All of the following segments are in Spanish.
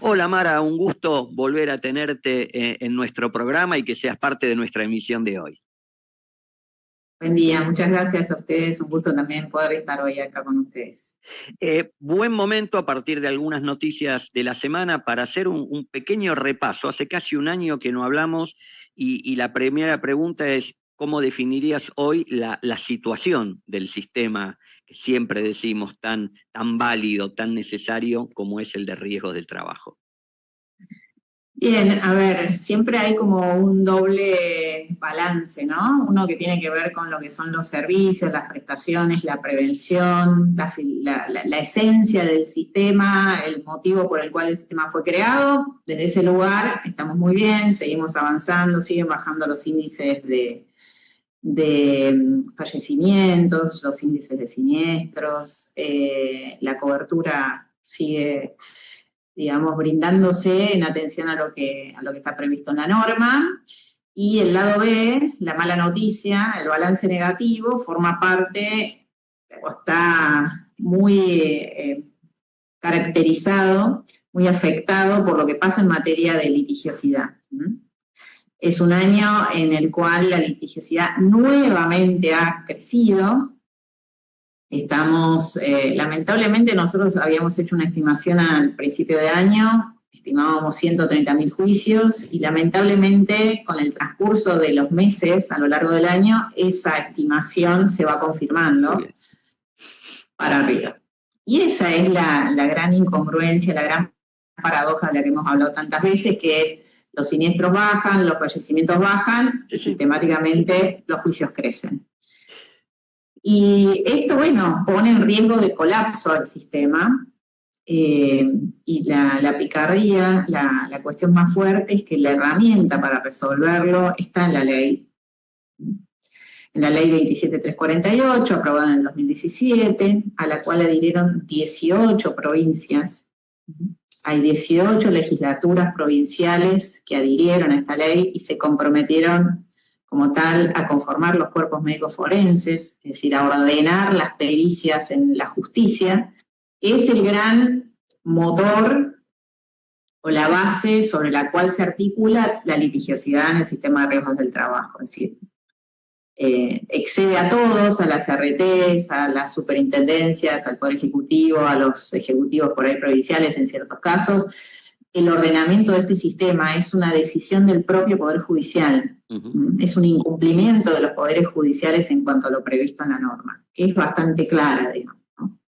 Hola Mara, un gusto volver a tenerte en nuestro programa y que seas parte de nuestra emisión de hoy. Buen día, muchas gracias a ustedes, un gusto también poder estar hoy acá con ustedes. Buen momento a partir de algunas noticias de la semana para hacer un pequeño repaso. Hace casi un año que no hablamos y la primera pregunta es, ¿cómo definirías hoy la situación del sistema que siempre decimos tan válido, tan necesario como es el de riesgos del trabajo? Bien, a ver, siempre hay como un doble balance, ¿no? Uno que tiene que ver con lo que son los servicios, las prestaciones, la prevención, la esencia del sistema, el motivo por el cual el sistema fue creado. Desde ese lugar estamos muy bien, seguimos avanzando, siguen bajando los índices de fallecimientos, los índices de siniestros, la cobertura sigue, digamos, brindándose en atención a lo que está previsto en la norma. Y el lado B, la mala noticia, el balance negativo, forma parte o está muy caracterizado, muy afectado por lo que pasa en materia de litigiosidad. Es un año en el cual la litigiosidad nuevamente ha crecido. Estamos, lamentablemente nosotros habíamos hecho una estimación al principio de año, estimábamos 130.000 juicios y lamentablemente con el transcurso de los meses a lo largo del año, esa estimación se va confirmando para arriba. Y esa es la gran incongruencia, la gran paradoja de la que hemos hablado tantas veces, que es los siniestros bajan, los fallecimientos bajan y sistemáticamente los juicios crecen. Y esto, bueno, pone en riesgo de colapso al sistema y la picardía, la cuestión más fuerte es que la herramienta para resolverlo está en la ley. En la ley 27348, aprobada en el 2017, a la cual adhirieron 18 provincias. Hay 18 legislaturas provinciales que adhirieron a esta ley y se comprometieron como tal a conformar los cuerpos médicos forenses, es decir, a ordenar las pericias en la justicia, que es el gran motor o la base sobre la cual se articula la litigiosidad en el sistema de riesgos del trabajo. Es decir, excede a todos, a las RTs, a las superintendencias, al Poder Ejecutivo, a los ejecutivos por ahí provinciales en ciertos casos. El ordenamiento de este sistema es una decisión del propio Poder Judicial. Es un incumplimiento de los poderes judiciales en cuanto a lo previsto en la norma, que es bastante clara, digamos, ¿no?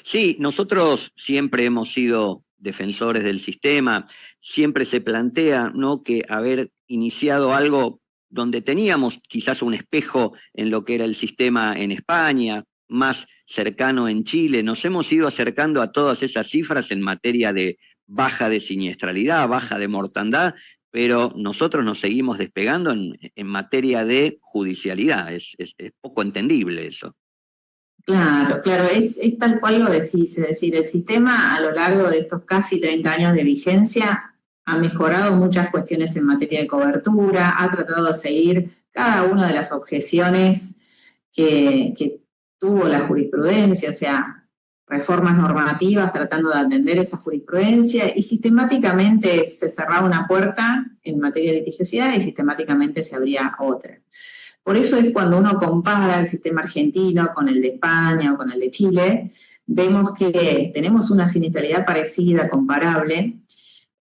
Sí, nosotros siempre hemos sido defensores del sistema, siempre se plantea, ¿no?, que haber iniciado algo donde teníamos quizás un espejo en lo que era el sistema en España, más cercano en Chile, nos hemos ido acercando a todas esas cifras en materia de baja de siniestralidad, baja de mortandad, pero nosotros nos seguimos despegando en materia de judicialidad, es poco entendible eso. Claro, claro, es tal cual lo decís, es decir, el sistema a lo largo de estos casi 30 años de vigencia ha mejorado muchas cuestiones en materia de cobertura, ha tratado de seguir cada una de las objeciones que tuvo la jurisprudencia, o sea, reformas normativas tratando de atender esa jurisprudencia y sistemáticamente se cerraba una puerta en materia de litigiosidad y sistemáticamente se abría otra. Por eso es cuando uno compara el sistema argentino con el de España o con el de Chile, vemos que tenemos una siniestralidad parecida, comparable,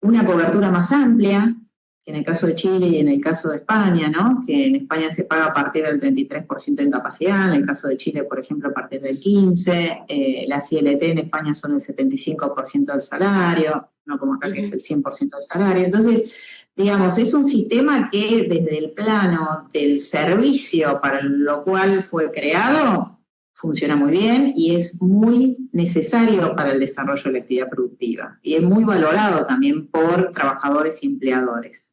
una cobertura más amplia, que en el caso de Chile y en el caso de España, ¿no? Que en España se paga a partir del 33% de incapacidad, en el caso de Chile, por ejemplo, a partir del 15%, las ILT en España son el 75% del salario, no como acá que es el 100% del salario. Entonces, digamos, es un sistema que desde el plano del servicio para lo cual fue creado, funciona muy bien y es muy necesario para el desarrollo de la actividad productiva. Y es muy valorado también por trabajadores y empleadores.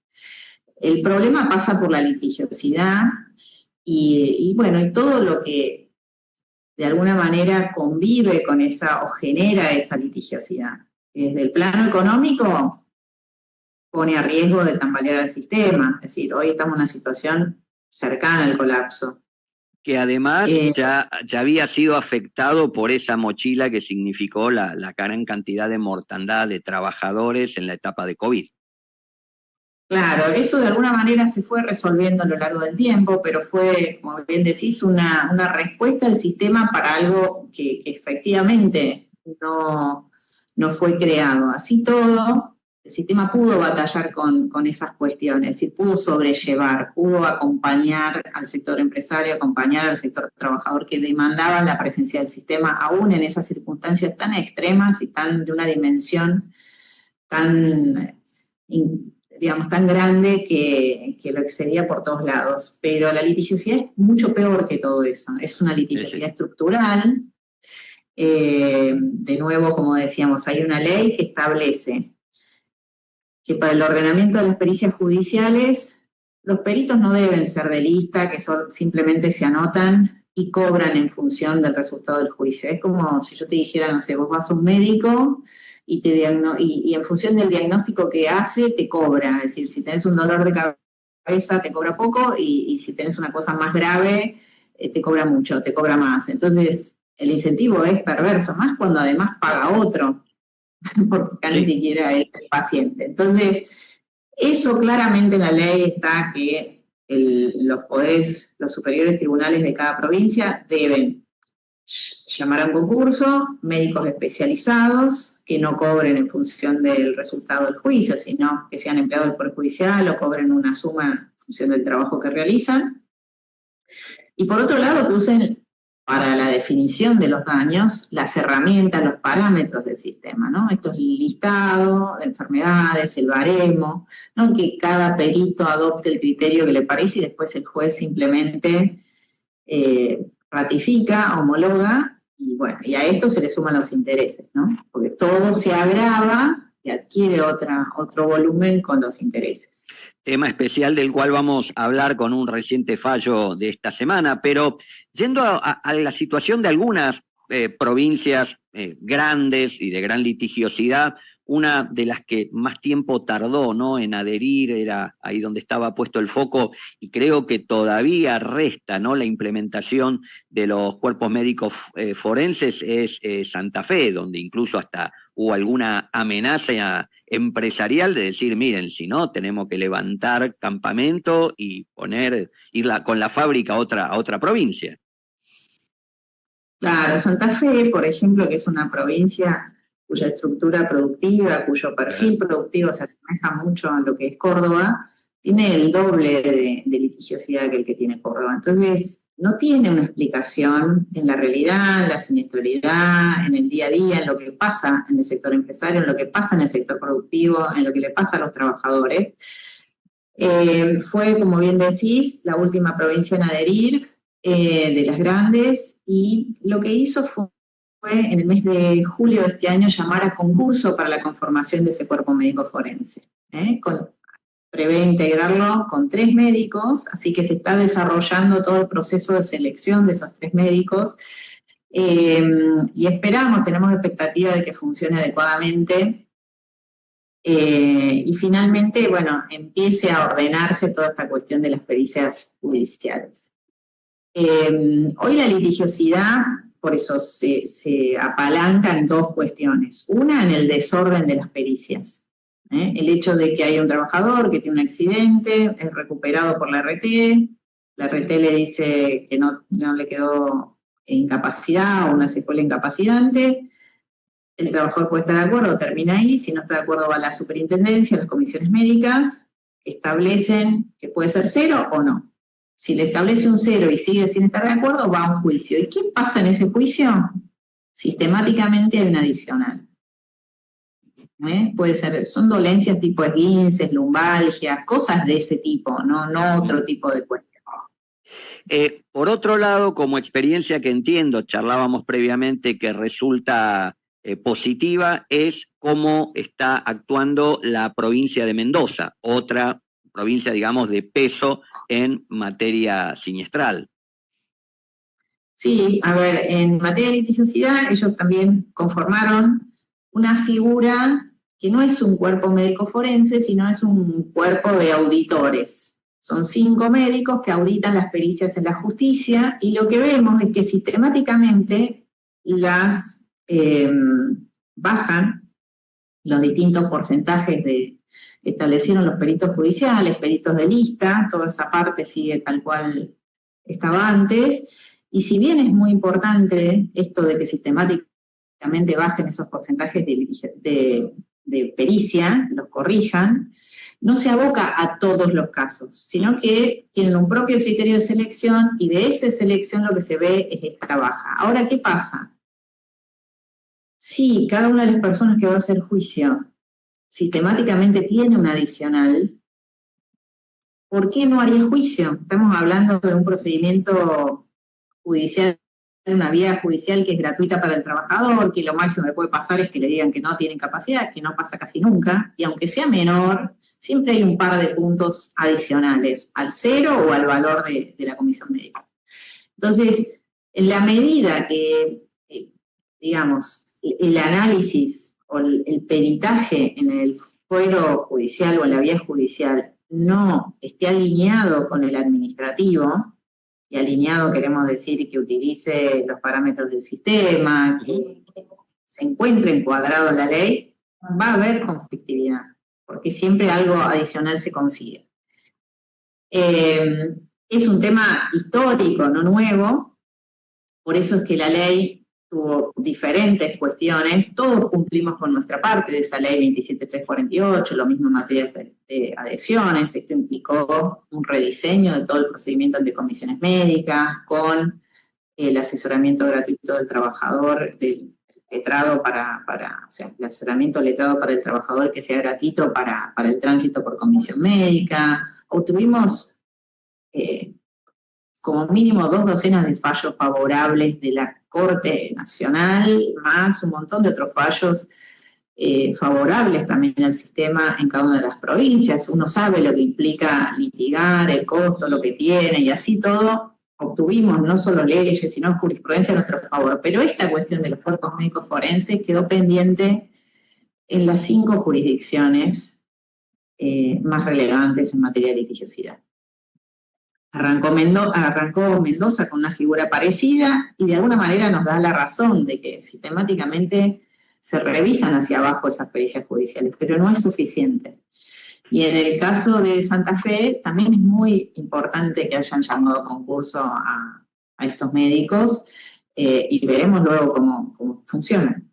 El problema pasa por la litigiosidad y bueno, y todo lo que de alguna manera convive con esa o genera esa litigiosidad. Desde el plano económico pone a riesgo de tambalear el sistema. Es decir, hoy estamos en una situación cercana al colapso. Que además Eh, ya había sido afectado por esa mochila que significó la gran cantidad de mortandad de trabajadores en la etapa de COVID. Claro, eso de alguna manera se fue resolviendo a lo largo del tiempo, pero fue, como bien decís, una respuesta del sistema para algo que efectivamente no fue creado. Así todo, el sistema pudo batallar con esas cuestiones y pudo sobrellevar, pudo acompañar al sector empresario, acompañar al sector trabajador que demandaban la presencia del sistema, aún en esas circunstancias tan extremas y de una dimensión tan digamos, tan grande que lo excedía por todos lados. Pero la litigiosidad es mucho peor que todo eso. Es una litigiosidad estructural. De nuevo, como decíamos, hay una ley que establece que para el ordenamiento de las pericias judiciales, los peritos no deben ser de lista, que simplemente se anotan y cobran en función del resultado del juicio. Es como si yo te dijera, no sé, vos vas a un médico y en función del diagnóstico que hace, te cobra. Es decir, si tenés un dolor de cabeza, te cobra poco, y si tenés una cosa más grave, te cobra mucho, te cobra más. Entonces, el incentivo es perverso, más cuando además paga otro, porque acá ni siquiera es el paciente. Entonces, eso claramente en la ley está, que los poderes, los superiores tribunales de cada provincia deben llamar a un concurso médicos especializados que no cobren en función del resultado del juicio, sino que sean empleados del Poder Judicial o cobren una suma en función del trabajo que realizan. Y por otro lado, que usen para la definición de los daños las herramientas, los parámetros del sistema, ¿no? Esto es el listado de enfermedades, el baremo, no que cada perito adopte el criterio que le parece y después el juez simplemente ratifica, homologa, y bueno, y a esto se le suman los intereses, ¿no? Porque todo se agrava y adquiere otro volumen con los intereses. Tema especial del cual vamos a hablar con un reciente fallo de esta semana, pero yendo a la situación de algunas provincias grandes y de gran litigiosidad, una de las que más tiempo tardó, ¿no?, en adherir, era ahí donde estaba puesto el foco, y creo que todavía resta, ¿no?, la implementación de los cuerpos médicos forenses, es Santa Fe, donde incluso hasta hubo alguna amenaza empresarial de decir, miren, si no, tenemos que levantar campamento y ir con la fábrica a otra provincia. Claro, Santa Fe, por ejemplo, que es una provincia cuya estructura productiva, cuyo perfil productivo se asemeja mucho a lo que es Córdoba, tiene el doble de litigiosidad que el que tiene Córdoba. Entonces, no tiene una explicación en la realidad, en la siniestralidad, en el día a día, en lo que pasa en el sector empresario, en lo que pasa en el sector productivo, en lo que le pasa a los trabajadores. Fue, como bien decís, la última provincia en adherir, de las grandes, y lo que hizo fue en el mes de julio de este año llamar a concurso para la conformación de ese cuerpo médico forense. Prevé integrarlo con 3 médicos, así que se está desarrollando todo el proceso de selección de esos 3 médicos, y tenemos expectativa de que funcione adecuadamente, y finalmente, bueno, empiece a ordenarse toda esta cuestión de las pericias judiciales. Hoy la litigiosidad, por eso se apalanca en 2 cuestiones. Una, en el desorden de las pericias. El hecho de que hay un trabajador que tiene un accidente, es recuperado por la RT le dice que no le quedó incapacidad o una secuela incapacitante, el trabajador puede estar de acuerdo, termina ahí, si no está de acuerdo va a la superintendencia, las comisiones médicas, establecen que puede ser 0 o no. Si le establece un 0 y sigue sin estar de acuerdo, va a un juicio. ¿Y qué pasa en ese juicio? Sistemáticamente hay un adicional. Puede ser, son dolencias tipo esguinces, lumbalgias, cosas de ese tipo, no otro tipo de cuestiones. Por otro lado, como experiencia que entiendo, charlábamos previamente, que resulta positiva, es cómo está actuando la provincia de Mendoza, otra provincia, digamos, de peso en materia siniestral. Sí, a ver, en materia de litigiosidad, ellos también conformaron una figura que no es un cuerpo médico forense, sino es un cuerpo de auditores. Son 5 médicos que auditan las pericias en la justicia, y lo que vemos es que sistemáticamente las bajan los distintos porcentajes que establecieron los peritos judiciales, peritos de lista, toda esa parte sigue tal cual estaba antes, y si bien es muy importante esto de que sistemáticamente bajen esos porcentajes de pericia, los corrijan, no se aboca a todos los casos, sino que tienen un propio criterio de selección, y de esa selección lo que se ve es esta baja. Ahora, ¿qué pasa? Sí, cada una de las personas que va a hacer juicio sistemáticamente tiene un adicional. ¿Por qué no haría juicio? Estamos hablando de un procedimiento judicial, una vía judicial que es gratuita para el trabajador, que lo máximo que puede pasar es que le digan que no tienen capacidad, que no pasa casi nunca, y aunque sea menor, siempre hay un par de puntos adicionales, al 0 o al valor de la comisión médica. Entonces, en la medida que, digamos, el análisis o el peritaje en el fuero judicial o en la vía judicial no esté alineado con el administrativo, y alineado queremos decir que utilice los parámetros del sistema, que se encuentre encuadrado en la ley, va a haber conflictividad, porque siempre algo adicional se consigue. Es un tema histórico, no nuevo, por eso es que la ley tuvo diferentes cuestiones, todos cumplimos con nuestra parte de esa ley 27348, lo mismo en materia de adhesiones. Esto implicó un rediseño de todo el procedimiento ante comisiones médicas, con el asesoramiento gratuito del trabajador, del letrado o sea, el asesoramiento letrado para el trabajador que sea gratuito para el tránsito por comisión médica. Obtuvimos como mínimo 2 docenas de fallos favorables de la Corte Nacional, más un montón de otros fallos favorables también al sistema en cada una de las provincias. Uno sabe lo que implica litigar, el costo, lo que tiene, y así todo obtuvimos no solo leyes, sino jurisprudencia a nuestro favor. Pero esta cuestión de los cuerpos médicos forenses quedó pendiente en las 5 jurisdicciones más relevantes en materia de litigiosidad. Arrancó Mendoza con una figura parecida, y de alguna manera nos da la razón de que sistemáticamente se revisan hacia abajo esas pericias judiciales, pero no es suficiente. Y en el caso de Santa Fe también es muy importante que hayan llamado a concurso a estos médicos, y veremos luego cómo funcionan.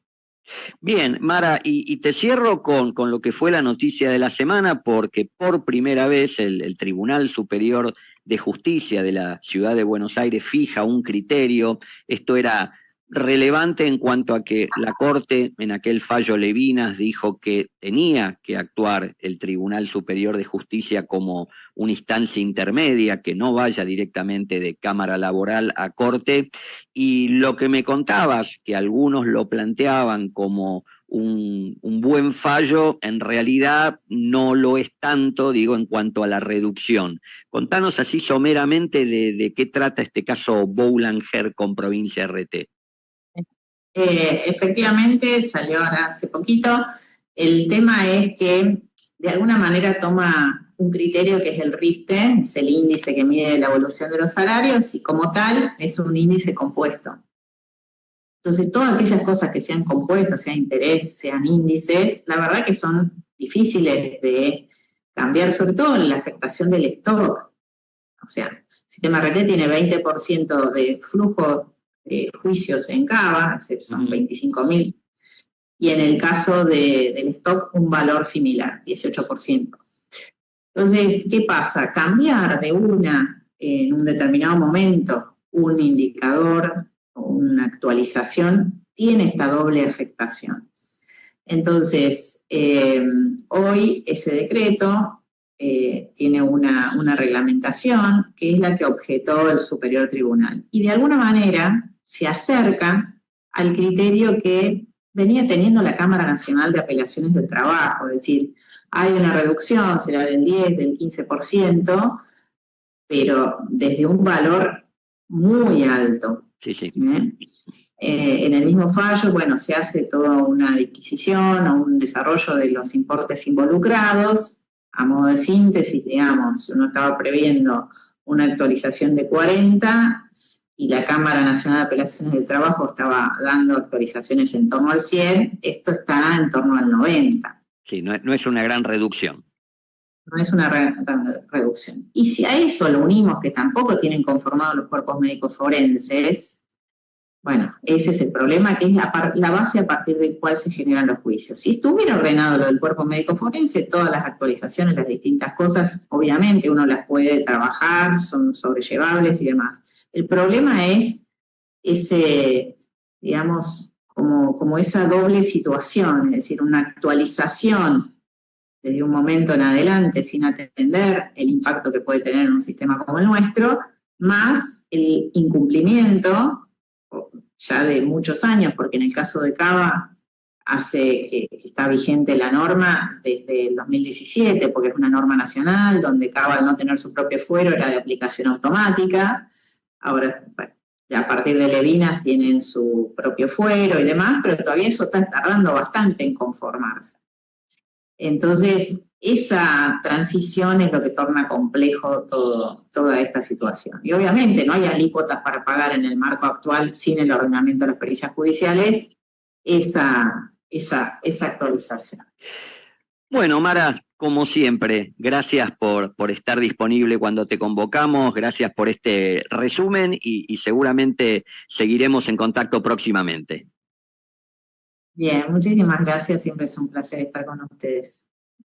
Bien, Mara, y te cierro con lo que fue la noticia de la semana, porque por primera vez el Tribunal Superior de Justicia de la Ciudad de Buenos Aires fija un criterio. Esto era relevante en cuanto a que la Corte, en aquel fallo Levinas, dijo que tenía que actuar el Tribunal Superior de Justicia como una instancia intermedia, que no vaya directamente de Cámara Laboral a Corte, y lo que me contabas, que algunos lo planteaban como un buen fallo, en realidad no lo es tanto, digo, en cuanto a la reducción. Contanos así someramente de qué trata este caso Boulanger con Provincia RT. Efectivamente, salió ahora hace poquito. El tema es que de alguna manera toma un criterio que es el RIPTE, es el índice que mide la evolución de los salarios, y como tal es un índice compuesto. Entonces, todas aquellas cosas que sean compuestos, sean intereses, sean índices, la verdad que son difíciles de cambiar, sobre todo en la afectación del stock. O sea, el sistema RT tiene 20% de flujo de juicios en Cava, son 25.000, y en el caso del stock un valor similar, 18%. Entonces, ¿qué pasa? Cambiar de en un determinado momento, un indicador o una actualización, tiene esta doble afectación. Entonces, hoy ese decreto tiene una reglamentación que es la que objetó el Superior Tribunal, y de alguna manera se acerca al criterio que venía teniendo la Cámara Nacional de Apelaciones del Trabajo, es decir, hay una reducción, será del 10, del 15%, pero desde un valor muy alto. Sí, sí. En el mismo fallo, bueno, se hace toda una adquisición o un desarrollo de los importes involucrados, a modo de síntesis, digamos, uno estaba previendo una actualización de 40 y la Cámara Nacional de Apelaciones del Trabajo estaba dando actualizaciones en torno al 100, esto está en torno al 90. Sí, no es una gran reducción. No es una reducción. Y si a eso lo unimos que tampoco tienen conformados los cuerpos médicos forenses, bueno, ese es el problema, que es la base a partir del cual se generan los juicios. Si estuviera ordenado lo del cuerpo médico forense, todas las actualizaciones, las distintas cosas, obviamente uno las puede trabajar, son sobrellevables y demás. El problema es ese, digamos, como esa doble situación, es decir, una actualización desde un momento en adelante sin atender el impacto que puede tener en un sistema como el nuestro, más el incumplimiento ya de muchos años, porque en el caso de Cava hace que está vigente la norma desde el 2017, porque es una norma nacional, donde Cava al no tener su propio fuero era de aplicación automática. Ahora, bueno, a partir de Levinas tienen su propio fuero y demás, pero todavía eso está tardando bastante en conformarse. Entonces, esa transición es lo que torna complejo toda esta situación. Y obviamente no hay alícuotas para pagar en el marco actual sin el ordenamiento de las pericias judiciales esa actualización. Bueno, Mara, como siempre, gracias por estar disponible cuando te convocamos, gracias por este resumen y seguramente seguiremos en contacto próximamente. Bien, muchísimas gracias, siempre es un placer estar con ustedes.